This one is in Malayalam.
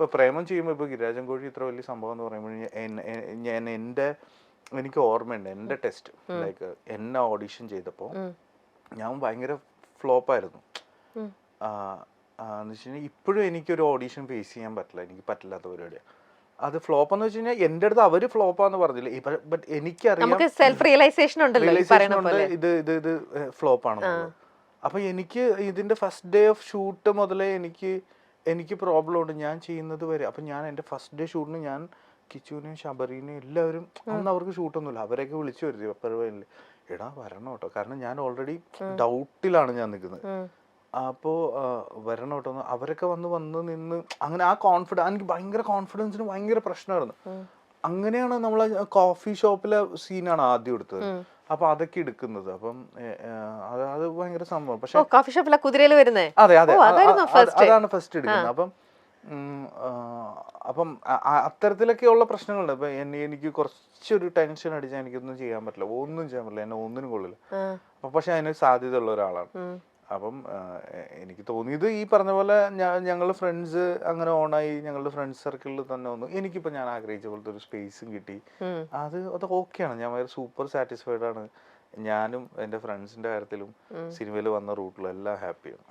ഇപ്പൊ പ്രേമം ചെയ്യുമ്പോൾ ഇപ്പൊ ഗിരിരാജൻ കോഴി ഇത്ര വലിയ സംഭവം എന്ന് പറയുമ്പോൾ ഞാൻ എനിക്ക് ഓർമ്മയുണ്ട് എൻ്റെ ടെസ്റ്റ് ലൈക്ക് എന്നെ ഓഡിഷൻ ചെയ്തപ്പോൾ ഞാൻ ഭയങ്കര ഫ്ലോപ്പായിരുന്നു. എന്ന് വെച്ച് കഴിഞ്ഞാൽ ഇപ്പോഴും എനിക്കൊരു ഓഡീഷൻ ഫേസ് ചെയ്യാൻ പറ്റില്ല, എനിക്ക് പറ്റില്ലാത്ത പരിപാടിയാണ് അത്. ഫ്ലോപ്പ് എന്ന് വെച്ച് കഴിഞ്ഞാൽ എൻ്റെ അടുത്ത് അവര് ഫ്ലോപ്പാന്ന് പറഞ്ഞില്ല, ബട്ട് എനിക്കറിയാം ഇത് ഫ്ലോപ്പ് ആണെന്നുള്ളത്. അപ്പൊ എനിക്ക് ഇതിന്റെ ഫസ്റ്റ് ഡേ ഓഫ് ഷൂട്ട് മുതലേ എനിക്ക് പ്രോബ്ലം ഉണ്ട് ഞാൻ ചെയ്യുന്നത് വരെ. അപ്പൊ ഞാൻ എൻ്റെ ഫസ്റ്റ് ഡേ ഷൂട്ടിന് ഞാൻ കിച്ചുവിനെയും ശബരീനെയും എല്ലാവരും, അന്ന് അവർക്ക് ഷൂട്ടൊന്നുമില്ല, അവരെയൊക്കെ വിളിച്ചു വരുത്തി പെപ്പർവെയിനിൽ, എടാ വരണം കേട്ടോ, കാരണം ഞാൻ ഓൾറെഡി ഡൗട്ടിലാണ് ഞാൻ നിൽക്കുന്നത്. അപ്പോൾ വരണം കേട്ടോ, അവരൊക്കെ വന്ന് നിന്ന് അങ്ങനെ ആ എനിക്ക് ഭയങ്കര കോൺഫിഡൻസിന് ഭയങ്കര പ്രശ്നമായിരുന്നു. അങ്ങനെയാണ് നമ്മളെ കോഫി ഷോപ്പിലെ സീനാണ് ആദ്യം എടുത്തത്. അപ്പൊ അതൊക്കെ എടുക്കുന്നത്. അപ്പം അത് ഭയങ്കര സംഭവം. പക്ഷെ കോഫി ഷോപ്പിലെ കുതിരയിൽ വരുന്നേ, അതെ അതാണ് ഫസ്റ്റ് എടുക്കുന്നത്. അപ്പം അത്തരത്തിലൊക്കെയുള്ള പ്രശ്നങ്ങളുണ്ട്. ഇപ്പൊ എനിക്ക് കുറച്ചൊരു ടെൻഷൻ അടിച്ചാൽ എനിക്കൊന്നും ചെയ്യാൻ പറ്റില്ല, ഒന്നും ചെയ്യാൻ പറ്റില്ല, എന്നെ ഒന്നിനും കൊള്ളില്ല. അപ്പൊ പക്ഷെ അതിന് സാധ്യത ഉള്ള ഒരാളാണ്. അപ്പം എനിക്ക് തോന്നിയത് ഈ പറഞ്ഞ പോലെ ഞങ്ങൾ ഫ്രണ്ട്സ് അങ്ങനെ ഓണായി, ഞങ്ങളുടെ ഫ്രണ്ട്സ് സർക്കിളിൽ തന്നെ വന്നു. എനിക്കിപ്പോൾ ഞാൻ ആഗ്രഹിച്ച പോലത്തെ ഒരു സ്പേസും കിട്ടി. അത് ഓക്കെയാണ്, ഞാൻ ഭയങ്കര സൂപ്പർ സാറ്റിസ്ഫൈഡ് ആണ്. ഞാനും എൻ്റെ ഫ്രണ്ട്സിന്റെ കാര്യത്തിലും സിനിമയിൽ വന്ന റൂട്ടിലും എല്ലാം ഹാപ്പിയാണ്.